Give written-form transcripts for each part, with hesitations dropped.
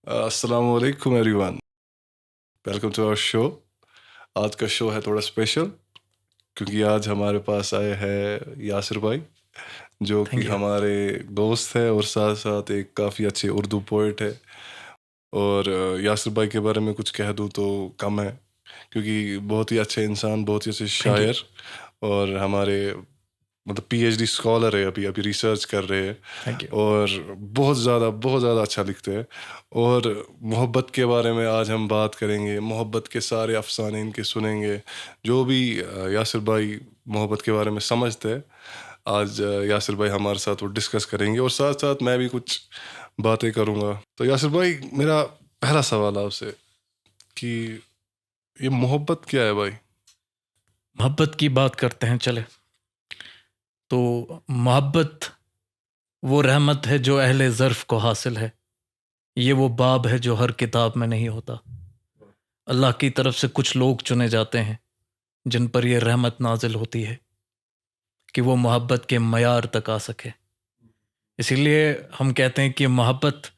अस्सलाम वालेकुम everyone, welcome to our show. आज का शो है थोड़ा स्पेशल क्योंकि आज हमारे पास आए हैं यासिर भाई, जो कि थैंक यू। हमारे दोस्त है और साथ साथ एक काफ़ी अच्छे उर्दू पोइट है। और यासिर भाई के बारे में कुछ कह दूँ तो कम है, क्योंकि बहुत ही अच्छे इंसान, बहुत ही अच्छे थैंक यू। शायर और हमारे मतलब पीएचडी स्कॉलर है, अभी अभी रिसर्च कर रहे हैं थैंक यू। और बहुत ज़्यादा अच्छा लिखते हैं। और मोहब्बत के बारे में आज हम बात करेंगे, मोहब्बत के सारे अफसाने इनके सुनेंगे, जो भी यासिर भाई मोहब्बत के बारे में समझते हैं। आज यासिर भाई हमारे साथ वो डिस्कस करेंगे और साथ साथ मैं भी कुछ बातें करूँगा। तो यासिर भाई, मेरा पहला सवाल आपसे कि ये मोहब्बत क्या है भाई? मोहब्बत की बात करते हैं चले। तो मोहब्बत वो रहमत है जो अहले ज़र्फ़ को हासिल है। ये वो बाब है जो हर किताब में नहीं होता। अल्लाह की तरफ से कुछ लोग चुने जाते हैं जिन पर यह रहमत नाज़िल होती है कि वो मोहब्बत के मयार तक आ सके। इसीलिए हम कहते हैं कि मोहब्बत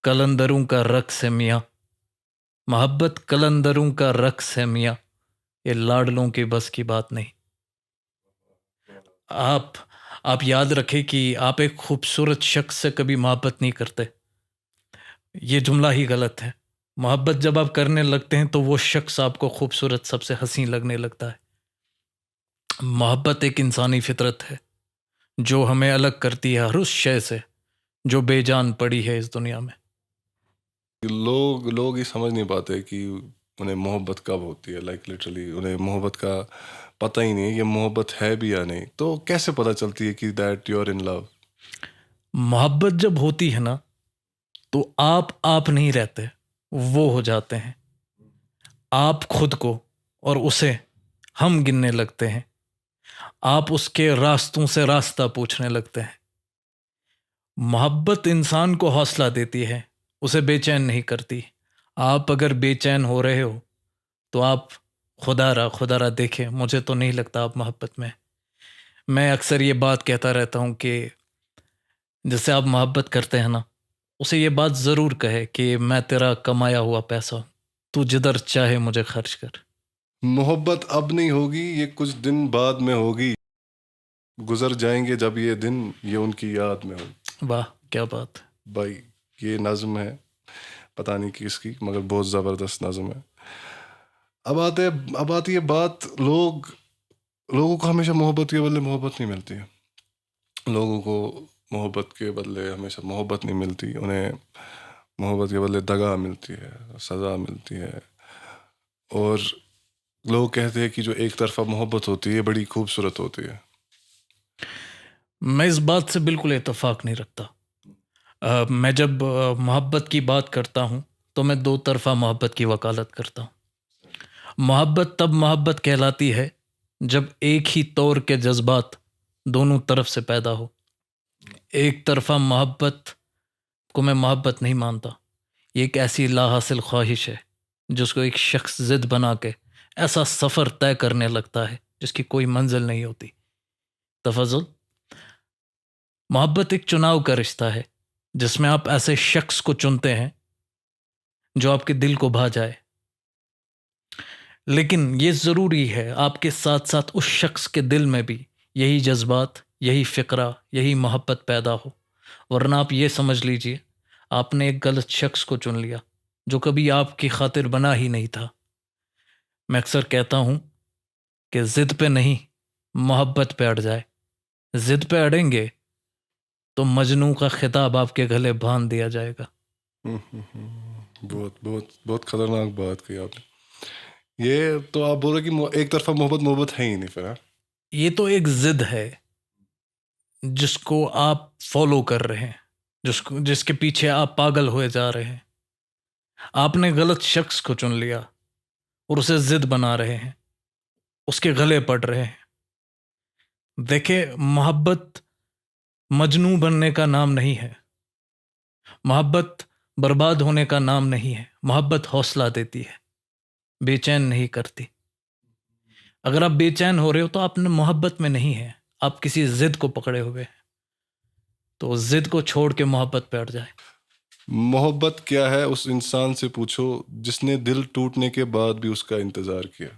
कलंदरों का रक़्स है मियाँ, मोहब्बत कलंदरों का रक़्स है मियाँ, ये लाडलों की बस की बात नहीं। आप आप याद रखें कि आप एक खूबसूरत शख्स से कभी मोहब्बत नहीं करते। ये जुमला ही गलत है। मोहब्बत जब आप करने लगते हैं तो वो शख्स आपको खूबसूरत, सबसे हसीन लगने लगता है। मोहब्बत एक इंसानी फितरत है जो हमें अलग करती है हर उस शय से जो बेजान पड़ी है इस दुनिया में। लोग लोग ये समझ नहीं पाते कि उन्हें मोहब्बत कब होती है। लाइक लिटरली उन्हें मोहब्बत का पता ही नहीं है, ये मोहब्बत है भी या नहीं। तो कैसे पता चलती है कि that you are in love? मोहब्बत जब होती है ना, तो आप नहीं रहते, वो हो जाते हैं। आप खुद को और उसे हम गिनने लगते हैं। आप उसके रास्तों से रास्ता पूछने लगते हैं। मोहब्बत इंसान को हौसला देती है, उसे बेचैन नहीं करती। आप अगर बेचैन हो रहे हो तो आप खुदारा देखें, मुझे तो नहीं लगता आप मोहब्बत में। मैं अक्सर ये बात कहता रहता हूँ कि जिससे आप मोहब्बत करते हैं ना, उसे ये बात ज़रूर कहे कि मैं तेरा कमाया हुआ पैसा हूँ, तू जिधर चाहे मुझे खर्च कर। मोहब्बत अब नहीं होगी, ये कुछ दिन बाद में होगी। गुजर जाएंगे जब ये दिन, ये उनकी याद में होगी। वाह, क्या बात है। भाई, ये नज्म है, पता नहीं किसकी, मगर बहुत ज़बरदस्त नज्म है। अब आती है बात, लोगों को हमेशा मोहब्बत के बदले मोहब्बत नहीं मिलती है। लोगों को मोहब्बत के बदले हमेशा मोहब्बत नहीं मिलती, उन्हें मोहब्बत के बदले दगा मिलती है, सज़ा मिलती है। और लोग कहते हैं कि जो एक तरफा मोहब्बत होती है बड़ी खूबसूरत होती है। मैं इस बात से बिल्कुल इत्तेफाक नहीं रखता। मैं जब मोहब्बत की बात करता हूँ तो मैं दो तरफ़ा मोहब्बत की वकालत करता हूँ। मोहब्बत तब मोहब्बत कहलाती है जब एक ही तौर के जज्बात दोनों तरफ से पैदा हो। एक तरफ़ा मोहब्बत को मैं मोहब्बत नहीं मानता। ये एक ऐसी लाहासिल ख्वाहिश है जिसको एक शख्स ज़िद बना के ऐसा सफ़र तय करने लगता है जिसकी कोई मंजिल नहीं होती। तफज़ुल, मोहब्बत एक चुनाव का रिश्ता है जिसमें आप ऐसे शख्स को चुनते हैं जो आपके दिल को भा जाए। लेकिन ये ज़रूरी है आपके साथ साथ उस शख्स के दिल में भी यही जज्बात, यही फ़िक्रा, यही मोहब्बत पैदा हो। वरना आप ये समझ लीजिए आपने एक गलत शख्स को चुन लिया जो कभी आपकी खातिर बना ही नहीं था। मैं अक्सर कहता हूँ कि ज़िद पे नहीं, मोहब्बत पे अड़ जाए। ज़िद पे अड़ेंगे तो मजनू का खिताब आपके गले बांध दिया जाएगा। बहुत बहुत बहुत खतरनाक बात कही आपने। ये तो आप बोल रहे कि एक तरफा मोहब्बत मोहब्बत है ही नहीं फिर, हाँ? ये तो एक ज़िद है जिसको आप फॉलो कर रहे हैं, जिसके पीछे आप पागल हुए जा रहे हैं। आपने गलत शख्स को चुन लिया और उसे ज़िद बना रहे हैं, उसके गले पड़ रहे हैं। देखिए, मोहब्बत मजनू बनने का नाम नहीं है। मोहब्बत बर्बाद होने का नाम नहीं है। मोहब्बत हौसला देती है, बेचैन नहीं करती। अगर आप बेचैन हो रहे हो तो आप मोहब्बत में नहीं है, आप किसी ज़िद को पकड़े हुए हैं। तो ज़िद को छोड़ के मोहब्बत पे अड़ जाए। मोहब्बत क्या है उस इंसान से पूछो जिसने दिल टूटने के बाद भी उसका इंतजार किया।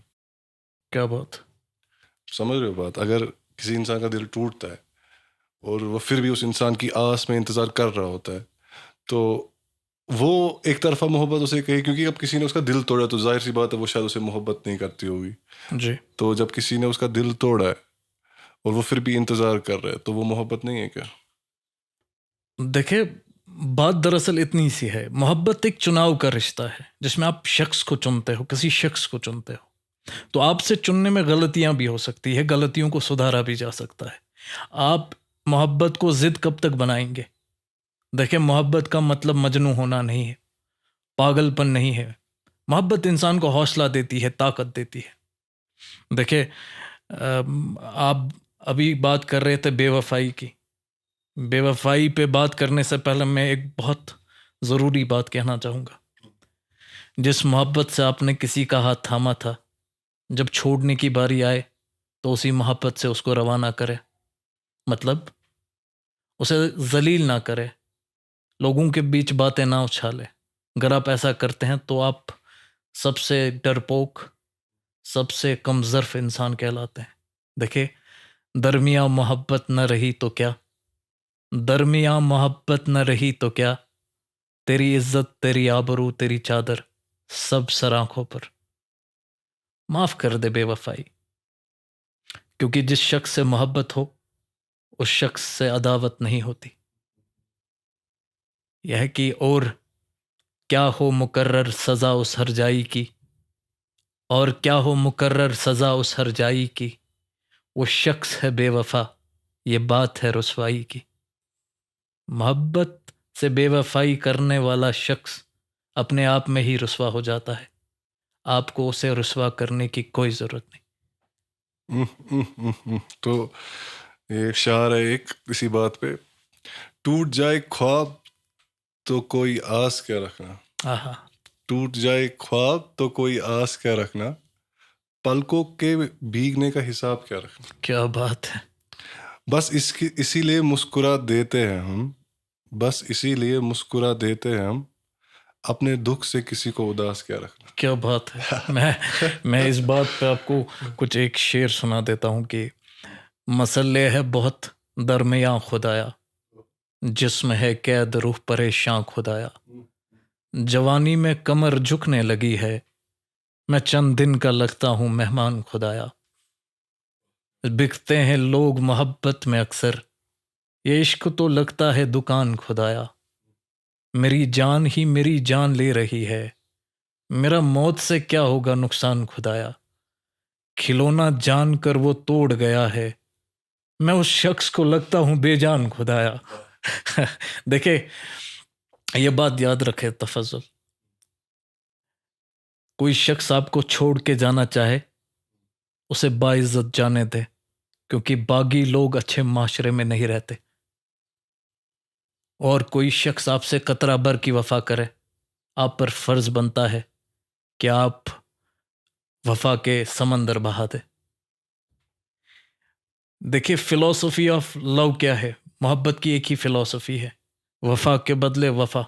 क्या बात। समझ रहे हो बात? अगर किसी इंसान का दिल टूटता है और वो फिर भी उस इंसान की आस में इंतजार कर रहा होता है, तो वो एक तरफा मोहब्बत उसे कही, क्योंकि अब किसी ने उसका दिल तोड़ा तो जाहिर सी बात है वो शायद उसे मोहब्बत नहीं करती होगी। जी। तो जब किसी ने उसका दिल तोड़ा है और वो फिर भी इंतजार कर रहा है, तो वो मोहब्बत नहीं है क्या? देखिए, बात दरअसल इतनी सी है, मोहब्बत एक चुनाव का रिश्ता है जिसमें आप शख्स को चुनते हो, किसी शख्स को चुनते हो। तो आपसे चुनने में गलतियां भी हो सकती है, गलतियों को सुधारा भी जा सकता है। आप मोहब्बत को जिद कब तक बनाएंगे? देखिए, मोहब्बत का मतलब मजनू होना नहीं है, पागलपन नहीं है। मोहब्बत इंसान को हौसला देती है, ताकत देती है। देखिए, आप अभी बात कर रहे थे बेवफाई की। बेवफाई पे बात करने से पहले मैं एक बहुत ज़रूरी बात कहना चाहूँगा। जिस मोहब्बत से आपने किसी का हाथ थामा था, जब छोड़ने की बारी आए तो उसी मोहब्बत से उसको रवाना करें। मतलब उसे ज़लील ना करें, लोगों के बीच बातें ना उछालें। अगर आप ऐसा करते हैं तो आप सबसे डरपोक, सबसे कमज़र्फ़ इंसान कहलाते हैं। देखिए, दरमियाँ मोहब्बत न रही तो क्या, दरमियाँ मोहब्बत न रही तो क्या, तेरी इज्जत, तेरी आबरू, तेरी चादर, सब सर आँखों पर। माफ़ कर दे बेवफ़ाई, क्योंकि जिस शख्स से मोहब्बत हो, उस शख्स से अदावत नहीं होती। यह कि और क्या हो मुकर्रर सज़ा उस हरजाई की, और क्या हो मुकर्रर सज़ा उस हरजाई की, वो शख्स है बेवफ़ा, ये बात है रुसवाई की। मोहब्बत से बेवफ़ाई करने वाला शख्स अपने आप में ही रुसवा हो जाता है। आपको उसे रुसवा करने की कोई ज़रूरत नहीं। तो ये एक शायर है एक इसी बात पे, टूट जाए ख्वाब तो कोई आस क्या रखना, आहा, टूट जाए ख्वाब तो कोई आस क्या रखना, पलकों के भीगने का हिसाब क्या रखना। क्या बात है। बस इसकी इसीलिए मुस्कुरा देते हैं हम, बस इसीलिए मुस्कुरा देते हैं हम, अपने दुख से किसी को उदास क्या रखना। क्या बात है। मैं इस बात पे आपको कुछ एक शेर सुना देता हूँ कि मसले है बहुत दरमियाँ खुदाया, जिस्म है कैद रूह परेशान खुदाया, जवानी में कमर झुकने लगी है, मैं चंद दिन का लगता हूँ मेहमान खुदाया। बिकते हैं लोग मोहब्बत में अक्सर, ये इश्क तो लगता है दुकान खुदाया। मेरी जान ही मेरी जान ले रही है, मेरा मौत से क्या होगा नुकसान खुदाया। खिलौना जान कर वो तोड़ गया है, मैं उस शख्स को लगता हूँ बेजान खुदाया। देखिए, ये बात याद रखे तफज्जुल, कोई शख्स आपको छोड़ के जाना चाहे, उसे बाइज्जत जाने दे, क्योंकि बागी लोग अच्छे माशरे में नहीं रहते। और कोई शख्स आपसे कतरा भर की वफा करे, आप पर फर्ज बनता है कि आप वफा के समंदर बहा दे। देखिए, फिलॉसफी ऑफ लव क्या है? मोहब्बत की एक ही फिलॉसफी है, वफा के बदले वफा।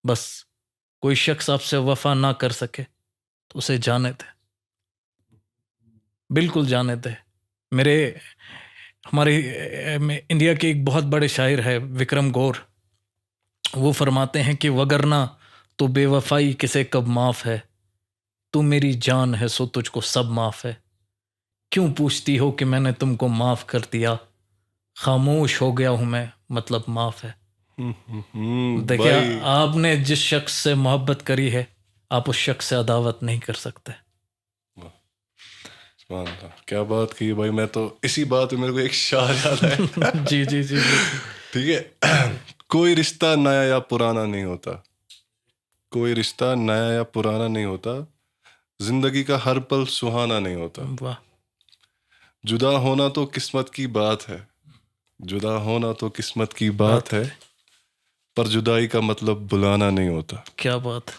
बस कोई शख्स आपसे वफा ना कर सके तो उसे जाने दे, बिल्कुल जाने दे। मेरे हमारे इंडिया के एक बहुत बड़े शायर है विक्रम गौर, वो फरमाते हैं कि वगरना तो बेवफाई किसे कब माफ़ है, तू मेरी जान है सो तुझको सब माफ़ है। क्यों पूछती हो कि मैंने तुमको माफ़ कर दिया, खामोश हो गया हूँ मैं, मतलब माफ़ है। देखिए, भाई आपने जिस शख्स से मोहब्बत करी है, आप उस शख्स से अदावत नहीं कर सकते। सुभान अल्लाह, क्या बात की भाई। मैं तो इसी बात पे मेरे को एक शायर याद है। जी जी जी जी। ठीक है, कोई रिश्ता नया या पुराना नहीं होता, कोई रिश्ता नया या पुराना नहीं होता, जिंदगी का हर पल सुहाना नहीं होता। वाह, जुदा होना तो किस्मत की बात है, जुदा होना तो किस्मत की बात बात है, पर जुदाई का मतलब बुलाना नहीं होता। क्या बात।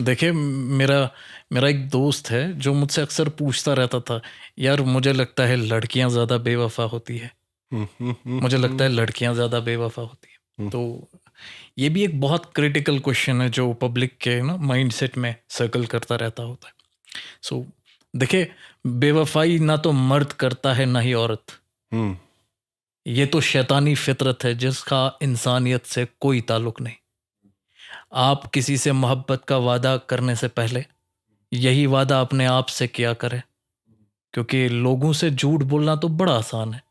देखिए, मेरा मेरा एक दोस्त है जो मुझसे अक्सर पूछता रहता था, यार मुझे लगता है लड़कियां ज़्यादा बेवफा होती है, मुझे लगता है लड़कियां ज़्यादा बेवफा होती है। तो ये भी एक बहुत क्रिटिकल क्वेश्चन है जो पब्लिक के ना माइंडसेट में सर्कल करता रहता होता है. सो देखिए, बेवफाई ना तो मर्द करता है ना ही औरत. हम्म. ये तो शैतानी फितरत है जिसका इंसानियत से कोई ताल्लुक नहीं. आप किसी से मोहब्बत का वादा करने से पहले यही वादा अपने आप से किया करें, क्योंकि लोगों से झूठ बोलना तो बड़ा आसान है,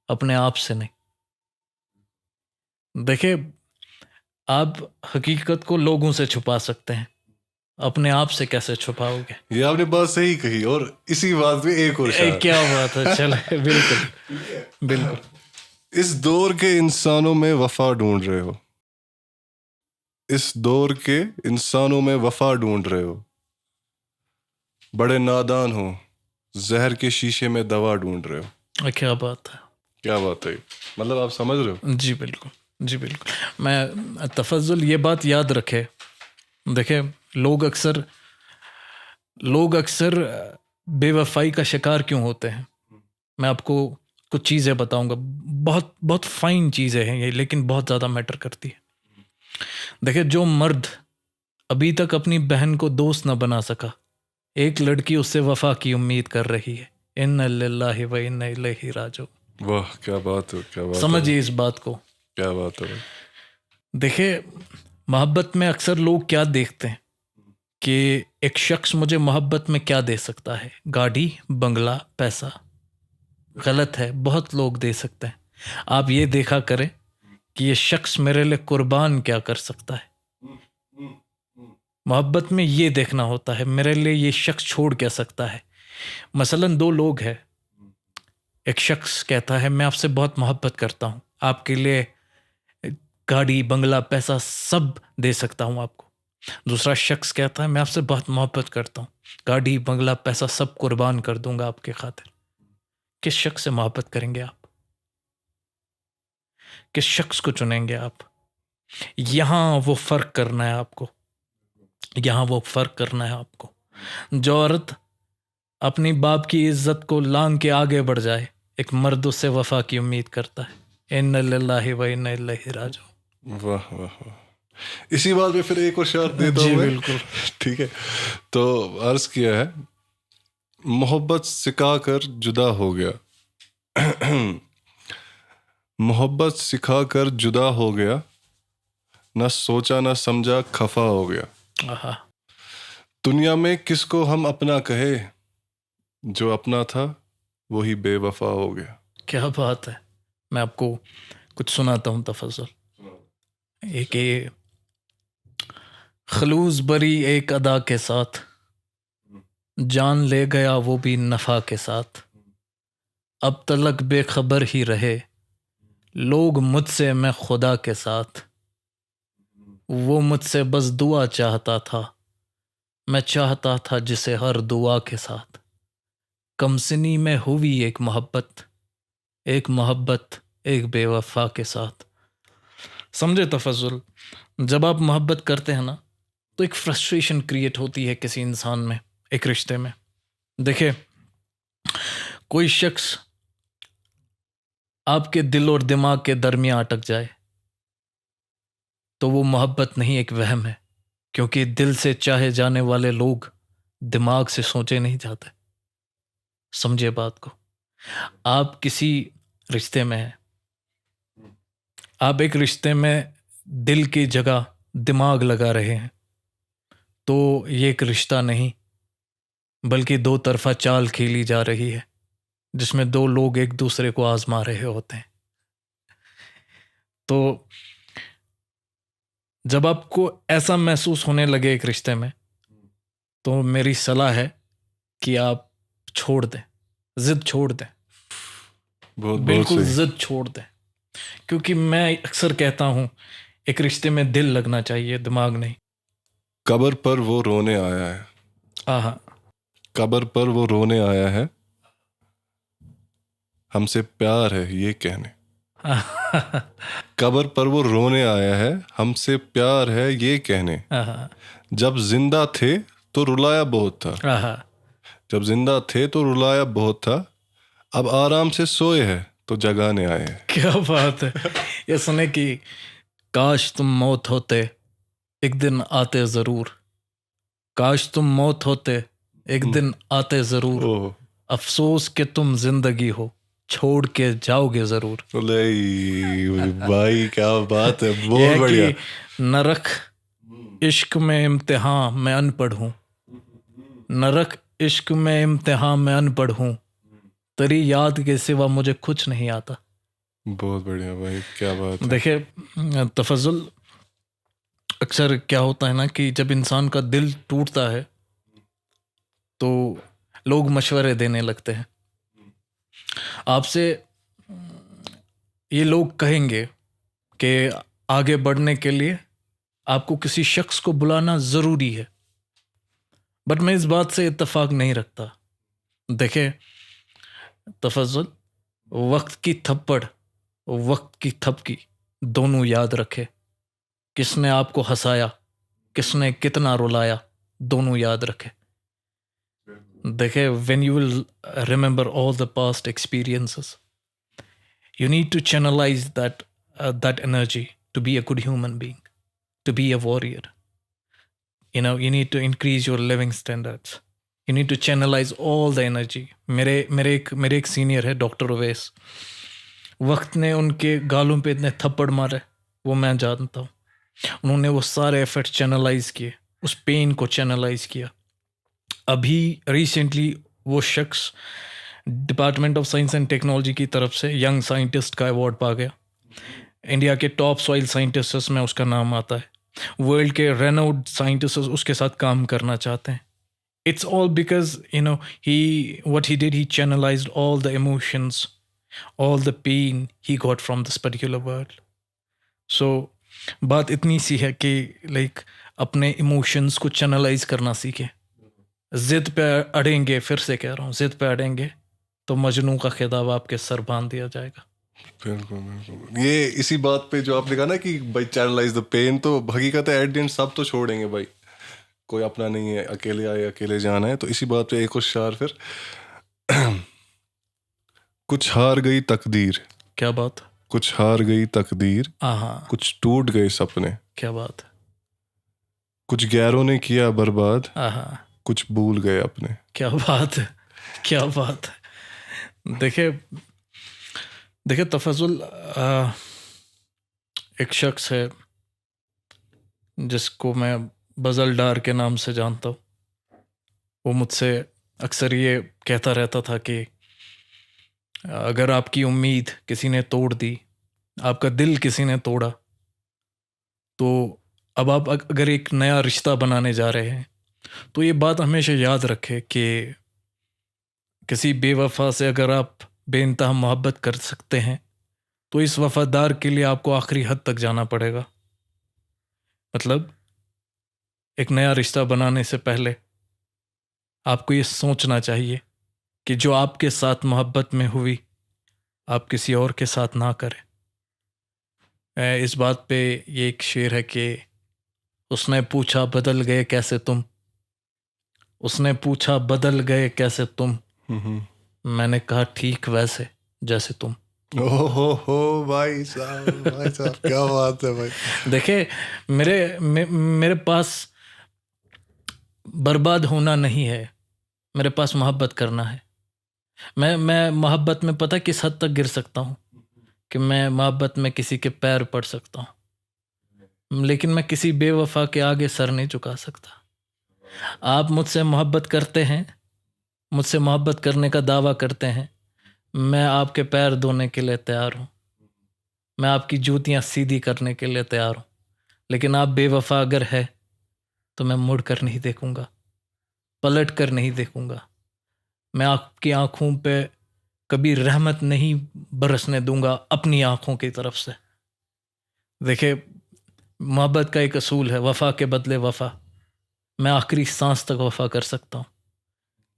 अपने आप से नहीं. देखिए, आप हकीकत को लोगों से छुपा सकते हैं, अपने आप से कैसे छुपाओगे? ये आपने बात सही कही. और इसी बात में एक और शायर. क्या बात है. चले, बिल्कुल बिल्कुल. इस दौर के इंसानों में वफा ढूंढ रहे हो. इस दौर के इंसानों में वफा ढूंढ रहे हो. बड़े नादान हो, जहर के शीशे में दवा ढूंढ रहे हो. क्या बात है. क्या बात है. मतलब आप समझ रहे हो. जी बिल्कुल, जी बिल्कुल. मैं तफज्जुल ये बात याद रखे. देखिए, लोग अक्सर बेवफाई का शिकार क्यों होते हैं. मैं आपको कुछ चीज़ें बताऊंगा. बहुत बहुत फाइन चीज़ें हैं ये, लेकिन बहुत ज़्यादा मैटर करती है. देखिए, जो मर्द अभी तक अपनी बहन को दोस्त न बना सका, एक लड़की उससे वफा की उम्मीद कर रही है. इन्ना लिल्लाहि व इन्ना इलैहि राजिऊन. वाह, क्या बात है. क्या बात है. समझिए इस बात को. क्या बात है. देखिए, मोहब्बत में अक्सर लोग क्या देखते हैं कि एक शख्स मुझे मोहब्बत में क्या दे सकता है. गाड़ी, बंगला, पैसा. गलत है. बहुत लोग दे सकते हैं. आप ये देखा करें कि ये शख्स मेरे लिए कुर्बान क्या कर सकता है. मोहब्बत में ये देखना होता है मेरे लिए ये शख्स छोड़ क्या सकता है. मसलन दो लोग हैं. एक शख्स कहता है मैं आपसे बहुत मोहब्बत करता हूँ, आपके लिए गाड़ी, बंगला, पैसा सब दे सकता हूँ आपको. दूसरा शख्स कहता है मैं आपसे बहुत मोहब्बत करता हूँ, गाड़ी, बंगला, पैसा सब कुर्बान कर दूंगा आपके खातिर. किस शख्स से मोहब्बत करेंगे आप? किस शख्स को चुनेंगे आप? यहाँ वो फर्क करना है आपको. यहाँ वो फर्क करना है आपको. जो औरत अपनी बाप की इज्जत को लांग के आगे बढ़ जाए, एक मर्द उससे वफा की उम्मीद करता है. इन्ना लिल्लाहि व इन्ना इलैहि राजिऊन. वाह वाह वाह. इसी बात में फिर एक और शर्त देता जी हूँ मैं. बिल्कुल. ठीक है. तो अर्ज किया है, मोहब्बत सिखा कर जुदा हो गया. मोहब्बत सिखा कर जुदा हो गया, न सोचा न समझा खफा हो गया. आहा. दुनिया में किसको हम अपना कहे, जो अपना था वही बेवफा हो गया. क्या बात है. मैं आपको कुछ सुनाता हूँ तफज्जुल. एक ये खलूस बरी एक अदा के साथ, जान ले गया वो भी नफा के साथ. अब तलक बेखबर ही रहे लोग मुझसे, मैं खुदा के साथ. वो मुझसे बस दुआ चाहता था, मैं चाहता था जिसे हर दुआ के साथ. कमसिनी में हुई एक मोहब्बत एक बेवफा के साथ. समझे तफज्जुल. जब आप मोहब्बत करते हैं ना, तो एक फ्रस्ट्रेशन क्रिएट होती है किसी इंसान में, एक रिश्ते में. देखिए, कोई शख्स आपके दिल और दिमाग के दरमियान अटक जाए तो वो मोहब्बत नहीं, एक वहम है. क्योंकि दिल से चाहे जाने वाले लोग दिमाग से सोचे नहीं जाते. समझिए बात को. आप किसी रिश्ते में हैं, आप एक रिश्ते में दिल की जगह दिमाग लगा रहे हैं, तो ये एक रिश्ता नहीं बल्कि दो तरफा चाल खेली जा रही है, जिसमें दो लोग एक दूसरे को आजमा रहे होते हैं. तो जब आपको ऐसा महसूस होने लगे एक रिश्ते में, तो मेरी सलाह है कि आप छोड़ दें, जिद छोड़ दें. बहुत बिल्कुल सही. जिद छोड़ दें. क्योंकि मैं अक्सर कहता हूँ एक रिश्ते में दिल लगना चाहिए, दिमाग नहीं. कब्र पर वो रोने आया है. आहा. कब्र पर वो रोने आया है, हमसे प्यार है ये कहने. कब्र पर वो रोने आया है, हमसे प्यार है ये कहने. आहा. जब जिंदा थे तो रुलाया बहुत था. आहा. जब जिंदा थे तो रुलाया बहुत था, अब आराम से सोए हैं तो जगाने आए हैं. क्या बात है. ये सुने कि काश तुम मौत होते, एक दिन आते ज़रूर। काश तुम मौत होते, एक दिन आते ज़रूर। ओह अफसोस कि तुम जिंदगी हो, छोड़ के जाओगे ज़रूर। नहीं भाई, क्या बात है, यह बहुत है बढ़िया। कि नरक इश्क में इम्तिहान मैं अनपढ़ हूँ। नरक इश्क में इम्तिहान मैं अनपढ़ हूँ। तेरी याद के सिवा मुझे कुछ नहीं आता। बहुत बढ़िया भाई, क्या बात है। देखिए तफज़ुल, अक्सर क्या होता है ना कि जब इंसान का दिल टूटता है तो लोग मशवरे देने लगते हैं आपसे। ये लोग कहेंगे कि आगे बढ़ने के लिए आपको किसी शख्स को बुलाना ज़रूरी है, बट मैं इस बात से इत्तेफाक नहीं रखता। देखे तफज़ुल, वक्त की थप्पड़, वक्त की थपकी दोनों याद रखे। किसने आपको हंसाया, किसने कितना रुलाया, दोनों याद रखे। देखे, when you will remember all the past experiences, you need to channelize that energy to be a good human being, to be a warrior. You need to increase your living standards. You need to channelize all the energy. मेरे एक senior है doctor Owais. वक्त ने उनके गालों पे इतने थप्पड़ मारे, वो मैं जानता हूँ। उन्होंने वो सारे एफर्ट्स चैनलाइज किए, उस पेन को चैनलाइज किया। अभी रिसेंटली वो शख्स department of science and technology की तरफ से यंग साइंटिस्ट का अवार्ड पा गया। इंडिया के टॉप सॉइल साइंटिस्ट्स में उसका नाम आता है। वर्ल्ड के रेनाउड साइंटिस्ट उसके साथ काम करना चाहते हैं। It's all because what he did, he channelized all the emotions, all the pain he got from this particular world. So बात इतनी सी है कि लाइक अपने इमोशंस को चैनलाइज करना सीखे। जिद पे अड़ेंगे, फिर से कह रहा हूँ, जिद पे अड़ेंगे तो मजनू का खिताब आपके सर बांध दिया जाएगा। बिल्कुल बिल्कुल। ये इसी बात पे जो आपने कहा ना कि भाई चैनलाइज द पेन, तो हकीकत है एट द एंड सब तो छोड़ेंगे भाई, कोई अपना नहीं है, अकेले आए अकेले जाना है। तो इसी बात पे एक और शार फिर कुछ हार गई तकदीर, क्या बात, कुछ हार गई तकदीर, हाँ, कुछ टूट गए सपने, क्या बात है, कुछ गैरों ने किया बर्बाद, हाँ, कुछ भूल गए अपने। क्या बात है, क्या बात है। देखिए तफज़ुल, एक शख्स है जिसको मैं बज़ल डार के नाम से जानता हूँ। वो मुझसे अक्सर ये कहता रहता था कि अगर आपकी उम्मीद किसी ने तोड़ दी, आपका दिल किसी ने तोड़ा, तो अब आप अगर एक नया रिश्ता बनाने जा रहे हैं तो ये बात हमेशा याद रखें कि किसी बेवफा से अगर आप बेइंतहा मोहब्बत कर सकते हैं तो इस वफादार के लिए आपको आखिरी हद तक जाना पड़ेगा। मतलब एक नया रिश्ता बनाने से पहले आपको ये सोचना चाहिए कि जो आपके साथ मोहब्बत में हुई, आप किसी और के साथ ना करें। इस बात पे ये एक शेर है कि उसने पूछा बदल गए कैसे तुम, उसने पूछा बदल गए कैसे तुम, मैंने कहा ठीक वैसे जैसे तुम। हो भाई साहब क्या बात है भाई। देखे, मेरे पास बर्बाद होना नहीं है, मेरे पास मोहब्बत करना है। मैं मोहब्बत में पता किस हद तक गिर सकता हूँ कि मैं मोहब्बत में किसी के पैर पड़ सकता हूँ, लेकिन मैं किसी बेवफा के आगे सर नहीं झुका सकता। आप मुझसे मोहब्बत करते हैं, मुझसे मोहब्बत करने का दावा करते हैं, मैं आपके पैर धोने के लिए तैयार हूँ, मैं आपकी जूतियाँ सीधी करने के लिए तैयार हूँ, लेकिन आप बेवफा अगर है तो मैं मुड़ कर नहीं देखूँगा, पलट कर नहीं देखूँगा। मैं आपकी आँखों पे कभी रहमत नहीं बरसने दूंगा अपनी आँखों की तरफ से। देखिए, मोहब्बत का एक असूल है, वफ़ा के बदले वफ़ा। मैं आखिरी सांस तक वफ़ा कर सकता हूँ,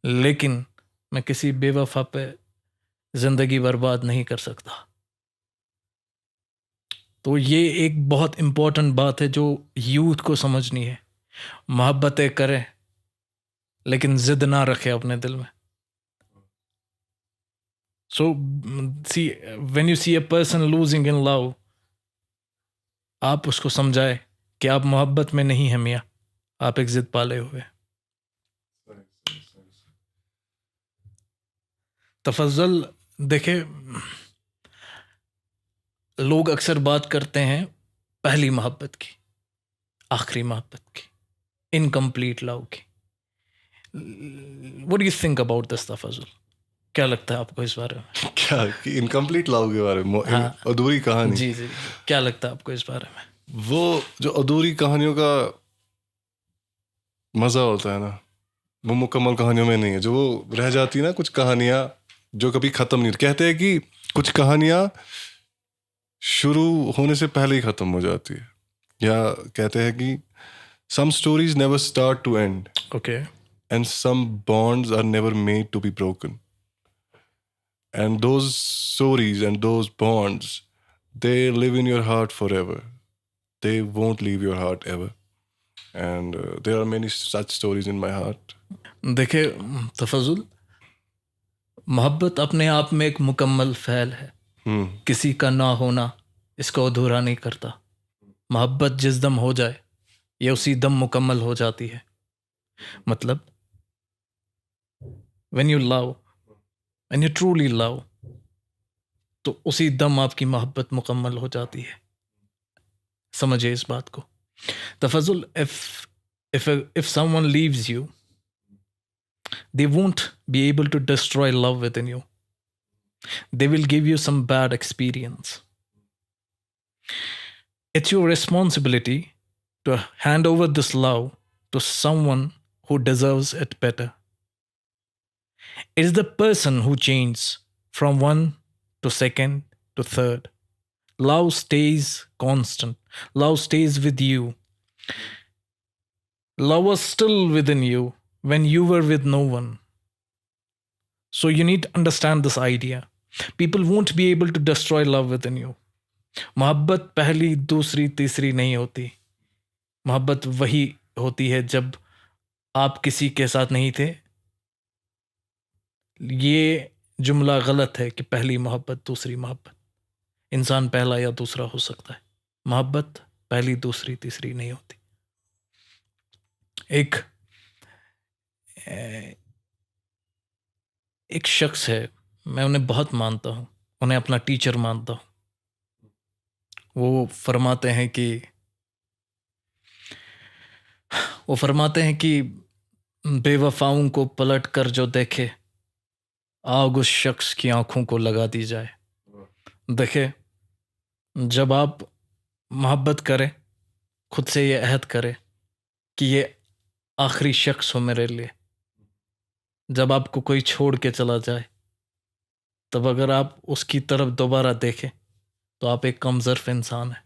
लेकिन मैं किसी बेवफा पे ज़िंदगी बर्बाद नहीं कर सकता। तो ये एक बहुत इम्पोर्टेंट बात है जो यूथ को समझनी है। मोहब्बतें करें लेकिन ज़िद ना रखें अपने दिल में। So, see, when you see a person losing in love, आप उसको समझाए कि आप मोहब्बत में नहीं हैं मियाँ, आप एक जिद पाले हुए हैं। तफज़ल देखे, लोग अक्सर बात करते हैं पहली मोहब्बत की, आखिरी मोहब्बत की, इनकम्प्लीट लव की। What do you think about this Tafazal? क्या लगता है आपको इस बारे में? क्या कि इनकम्प्लीट लव के बारे में, हाँ। अधूरी कहानी। जी जी जी, क्या लगता है आपको इस बारे में? वो जो अधूरी कहानियों का मजा होता है ना, वो मुकम्मल कहानियों में नहीं है। जो वो रह जाती है ना कुछ कहानियां जो कभी खत्म नहीं, कहते हैं कि कुछ कहानियां शुरू होने से पहले ही खत्म हो जाती है, या कहते हैं कि some stories never start to end okay. and some bonds are never made to be broken, and those stories and those bonds, they live in your heart forever. They won't leave your heart ever, and there are many such stories in my heart. देखे तफज़ुल, मोहब्बत अपने आप में एक मुकम्मल फ़ैल है। किसी का ना होना इसको अधूरा नहीं करता। मोहब्बत जिस दम हो जाए ये उसी दम मुकम्मल हो जाती है। मतलब when you love, when you truly love, तो उसी दम आपकी मोहब्बत मुकम्मल हो जाती है। समझिए इस बात को। तफज़ुल, if someone leaves you, they won't be able to destroy love within you. They will give you some bad experience. It's your responsibility to hand over this love to someone who deserves it better. It is the person who changes from one to second to third. Love stays constant. Love stays with you. Love was still within you when you were with no one. So you need to understand this idea. People won't be able to destroy love within you. मोहब्बत पहली, दूसरी, तीसरी नहीं होती। मोहब्बत वही होती है जब आप किसी के साथ नहीं थे। ये जुमला गलत है कि पहली मोहब्बत, दूसरी मोहब्बत। इंसान पहला या दूसरा हो सकता है। मोहब्बत पहली, दूसरी, तीसरी नहीं होती। एक शख्स है, मैं उन्हें बहुत मानता हूँ, उन्हें अपना टीचर मानता हूँ। वो फरमाते हैं कि बेवफाओं को पलट कर जो देखे, आग उस शख्स की आंखों को लगा दी जाए। देखे, जब आप मोहब्बत करें, खुद से ये अहद करें कि ये आखिरी शख्स हो मेरे लिए। जब आपको कोई छोड़ के चला जाए, तब अगर आप उसकी तरफ दोबारा देखें तो आप एक कमज़र्फ इंसान हैं।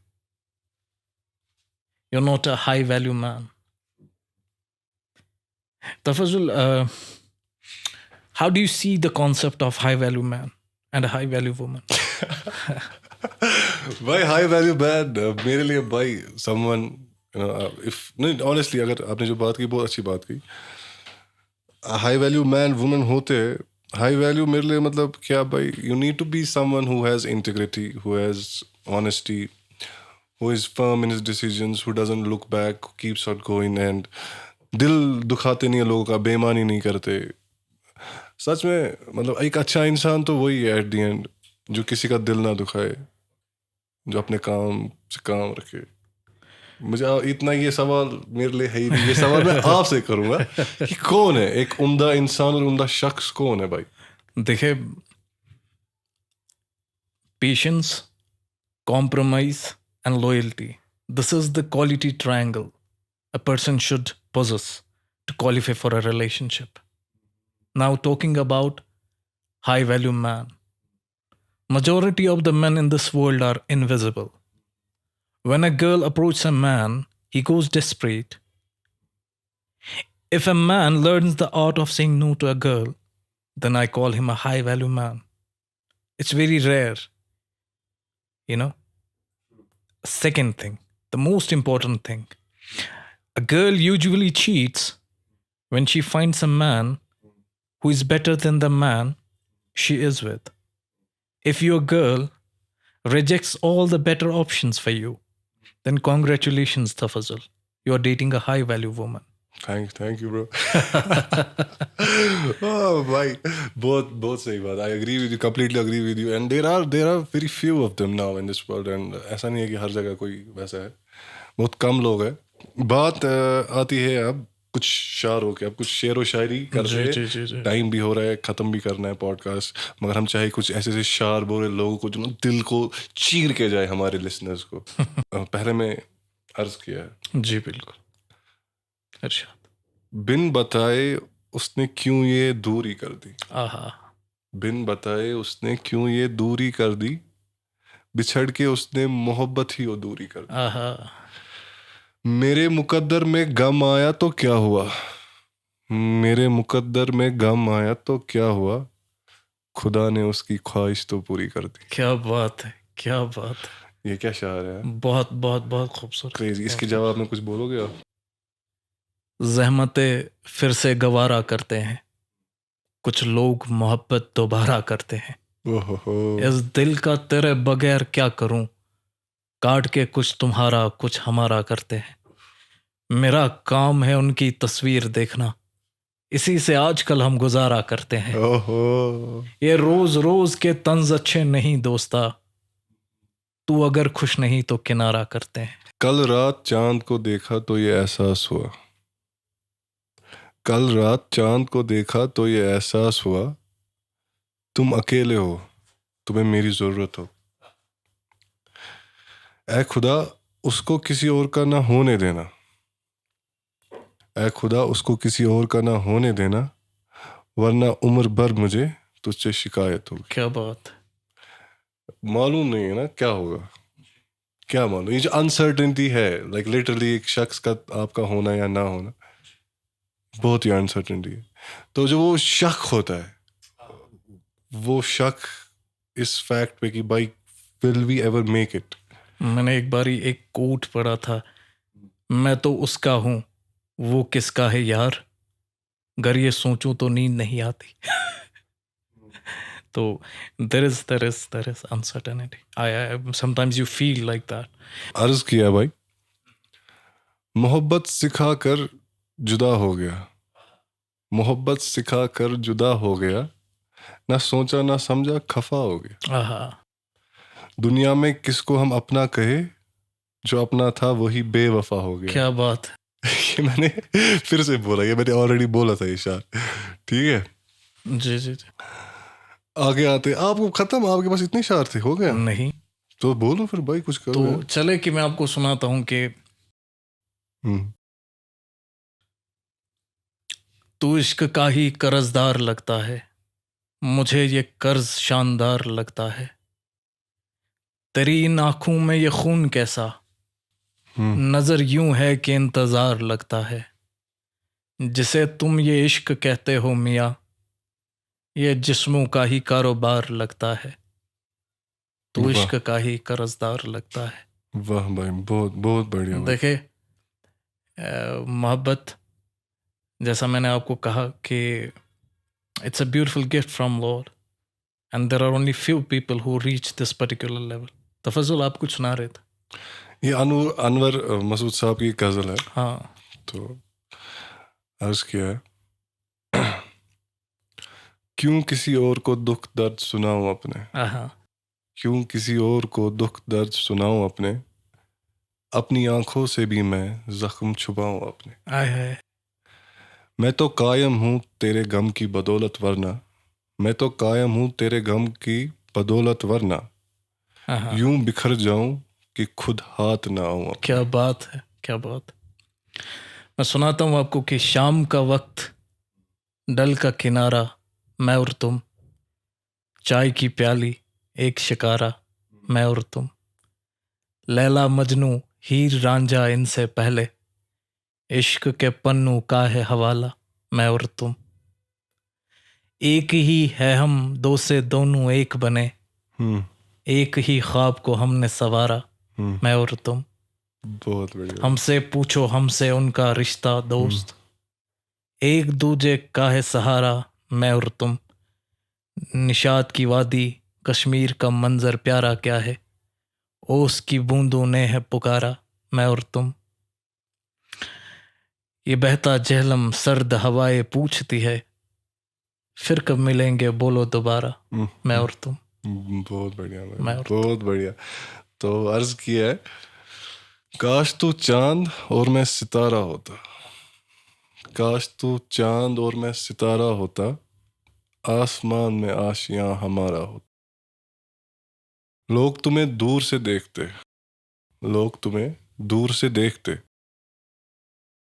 You're not a high value man. Tafazul, how do you see the concept of high value man and a high value woman? भाई हाई वैल्यू बैड मेरे लिए भाई समवन, इफ नहीं, ऑनेस्टली अगर आपने जो बात की बहुत अच्छी बात की। हाई वैल्यू मैन वुमेन होते, हाई वैल्यू मेरे लिए मतलब क्या भाई, you need to be someone who has integrity, who has honesty, who is firm in his decisions, who doesn't look back, who keeps on going, and दिल दुखाते नहीं है लोगों का, बेईमानी नहीं करते। सच में मतलब एक अच्छा इंसान तो वही है एट द एंड, जो किसी का दिल ना दुखाए, जो अपने काम से काम रखे। मुझे इतना, ये सवाल मेरे लिए है ही नहीं। ये सवाल मैं आपसे करूँगा कि कौन है एक उम्दा इंसान और उम्दा शख्स, कौन है भाई? देखिए, patience, compromise and loyalty. This is the quality triangle a person should possess to qualify for a relationship. Now talking about high value man. Majority of the men in this world are invisible. When a girl approaches a man, he goes desperate. If a man learns the art of saying no to a girl, then I call him a high value man. It's very rare, you know. Second thing, the most important thing, a girl usually cheats when she finds a man who is better than the man she is with. If your girl rejects all the better options for you Then congratulations, Tafazul. You are dating a high value woman. Thank you, bro. Oh भाई, बहुत सही बात. I agree with you, completely agree with you. And there are very few of them now in this world. And ऐसा नहीं है कि हर जगह कोई वैसा है. बहुत कम लोग हैं. बात आती है अब कुछ शायरों के. अब कुछ शेर व शायरी करते हैं. टाइम भी हो रहा है, ख़त्म भी करना है पॉडकास्ट. मगर हम चाहे कुछ ऐसे ऐसे शार बोले लोगों को जो ना दिल को चीर के जाए हमारे लिसनर्स को. पहले मैं अर्ज किया है. जी बिल्कुल. इरशाद. बिन बताए उसने क्यों ये दूरी कर दी. आहा. बिन बताए उसने क्यों ये दूरी कर दी. बिछड़ के उसने मोहब्बत ही वो दूरी कर दी. आहा. मेरे मुकद्दर में गम आया तो क्या हुआ. मेरे मुकद्दर में गम आया तो क्या हुआ. खुदा ने उसकी ख्वाहिश तो पूरी कर दी. क्या बात है, क्या बात है. ये क्या शायर है. बहुत बहुत बहुत खूबसूरत. क्रेजी. इसके जवाब में कुछ बोलोगे आप. ज़हमतें फिर से गवारा करते हैं, कुछ लोग मोहब्बत दोबारा करते हैं. ओहो. इस दिल का तेरे बगैर क्या करूं, काट के कुछ तुम्हारा कुछ हमारा करते हैं. मेरा काम है उनकी तस्वीर देखना, इसी से आजकल हम गुजारा करते हैं. ओहो. ये रोज रोज के तंज अच्छे नहीं दोस्ता, तू अगर खुश नहीं तो किनारा करते हैं. कल रात चांद को देखा तो ये एहसास हुआ. कल रात चांद को देखा तो ये एहसास हुआ. तुम अकेले हो, तुम्हें मेरी ज़रूरत हो. ऐ खुदा उसको किसी और का ना होने देना. ऐ खुदा उसको किसी और का ना होने देना, वरना उम्र भर मुझे तुझसे शिकायत होगी. क्या बात है. मालूम नहीं है ना क्या होगा. क्या मालूम. ये जो अनसर्टेनिटी है, लाइक लिटरली एक शख्स का आपका होना या ना होना, बहुत ही अनसर्टेनिटी है. तो जो वो शक होता है, वो शक इस फैक्ट पे कि भाई will we ever make it. मैंने एक बारी एक कोट पढ़ा था, मैं तो उसका हूँ, वो किसका है यार, अगर ये सोचूं तो नींद नहीं आती. तो there is uncertainty. I sometimes you feel like that. अर्ज किया भाई. मोहब्बत सिखा कर जुदा हो गया. मोहब्बत सिखा कर जुदा हो गया, ना सोचा ना समझा खफा हो गया. आहा. दुनिया में किसको हम अपना कहे, जो अपना था वही बेवफा हो गया. क्या बात है. ये मैंने फिर से बोला, ये मैंने ऑलरेडी बोला था ये शार. ठीक है. जी जी जी. आगे आते. आपको खत्म, आपके पास इतने शार थे, हो गया. नहीं तो बोलो फिर भाई, कुछ करो. तो चले कि मैं आपको सुनाता हूँ कि तू इश्क का ही कर्जदार लगता है, मुझे ये कर्ज शानदार लगता है. तेरी इन आँखों में ये खून कैसा, नजर यूं है कि इंतजार लगता है. जिसे तुम ये इश्क कहते हो मियाँ, ये जिस्मों का ही कारोबार लगता है. तो वाह. इश्क का ही कर्जदार लगता है. वाह भाई, बहुत बहुत बढ़िया भाई. देखे मोहब्बत, जैसा मैंने आपको कहा कि it's a beautiful gift from Lord, and there are only few people who reach this particular level. Tafazul आप कुछ सुना रहे थे. ये अनवर मसूद साहब की गज़ल है. हाँ. तो अर्ज किया है. क्यों किसी और को दुख दर्द सुनाऊं अपने. आहा. क्यों किसी और को दुख दर्द सुनाऊं अपने, अपनी आंखों से भी मैं जख्म छुपाऊं अपने. आय हाय. मैं तो कायम हूँ तेरे गम की बदौलत वरना, मैं तो कायम हूँ तेरे गम की बदौलत वरना, आहा. यूं बिखर जाऊं कि खुद हाथ ना आऊं अपने. क्या बात है, क्या बात. मैं सुनाता हूँ आपको कि शाम का वक्त, डल का किनारा, मैं और तुम, चाय की प्याली, एक शिकारा, मैं और तुम, लैला मजनू हीर रांझा इनसे पहले, इश्क के पन्नू का है हवाला, मैं और तुम. एक ही है हम दो से दोनों एक बने, एक ही ख्वाब को हमने सवारा, मैं और तुम. बहुत बढ़िया. हमसे पूछो हमसे उनका रिश्ता दोस्त, एक दूजे का है सहारा, मैं और तुम. निशात की वादी कश्मीर का मंजर प्यारा क्या है, ओस की बूंदों ने है पुकारा, मैं और तुम। ये बहता झेलम सर्द हवाएं पूछती है, फिर कब मिलेंगे बोलो दोबारा, मैं और तुम। बहुत बढ़िया भाई, मैं और बहुत बढ़िया। तो अर्ज किया है, काश तू चांद और मैं सितारा होता, काश तू चांद और मैं सितारा होता, आसमान में आशियां हमारा होता। लोग तुम्हें दूर से देखते, लोग तुम्हें दूर से देखते,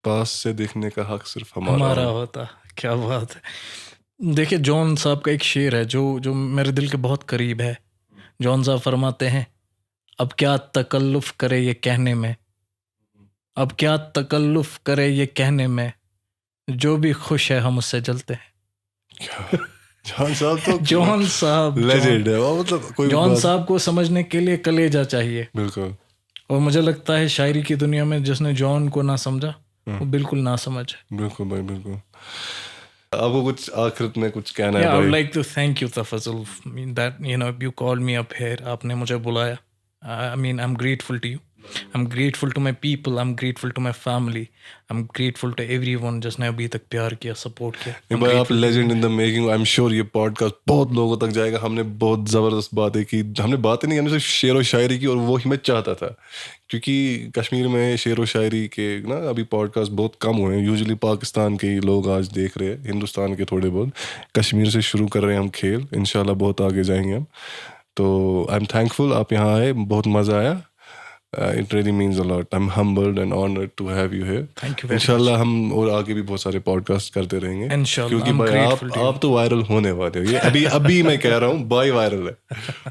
पास से देखने का हक सिर्फ हमारा हमारा हो। होता। क्या बात है। देखिए, जॉन साहब का एक शेर है जो जो मेरे दिल के बहुत करीब है। जॉन साहब फरमाते हैं, अब क्या तकल्लुफ करे ये कहने में, अब क्या तकल्लुफ करे ये कहने में, जो भी खुश है हम उससे जलते हैं। क्या जॉन साहब तो जॉन साहब, लेजेंड है वो, मतलब कोई जॉन बात। साहब को समझने के लिए कलेजा चाहिए। बिल्कुल और मुझे लगता है शायरी की दुनिया में जिसने जॉन को ना समझा वो बिल्कुल ना समझ है। बिल्कुल भाई, बिल्कुल। आपको कुछ आखिर में कुछ कहना है Yeah, I would भाई? like to thank you, Tafazul, that you called me up here. आपने मुझे बुलाया. I mean, I'm grateful to you. I'm grateful to my people. I'm grateful to my family. I'm grateful to everyone जिसने अभी तक प्यार किया, support किया. नहीं I'm भाई, आप grateful to you. Legend in the making. I am sure ये पॉडकास्ट बहुत लोगों तक जाएगा। हमने बहुत ज़बरदस्त बातें की, हमने बातें नहीं, हमने सिर्फ शेर व शायरी की, और वो ही मैं चाहता था, क्योंकि कश्मीर में शेर व शायरी के ना अभी पॉडकास्ट बहुत कम हुए हैं। यूजुअली पाकिस्तान के ही लोग आज देख रहे हैं, हिंदुस्तान के थोड़े बहुत। कश्मीर से शुरू कर रहे हैं हम खेल, इंशाल्लाह बहुत आगे जाएंगे हम। तो आई एम थैंकफुल आप यहाँ आए, बहुत मज़ा आया। It really means a lot. I'm humbled and honored to have you here. Thank you very इंशाल्लाह हम और आगे भी बहुत सारे पॉडकास्ट करते रहेंगे, Inshallah, क्योंकि I'm भाई grateful to you. आप तो वायरल होने वाले हो। ये अभी मैं कह रहा हूँ, बाय वायरल है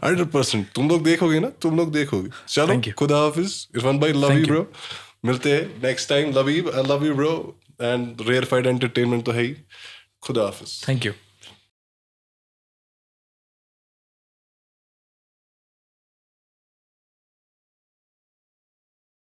100%। तुम लोग देखोगे ना, तुम लोग देखोगे। चलो, Thank you. खुदा हाफिज। इरफान भाई, लव Thank यू ब्रो। मिलते हैं next time. Love you, I love you bro. And rarefied entertainment तो है ही। खुदा हाफिज। Thank you.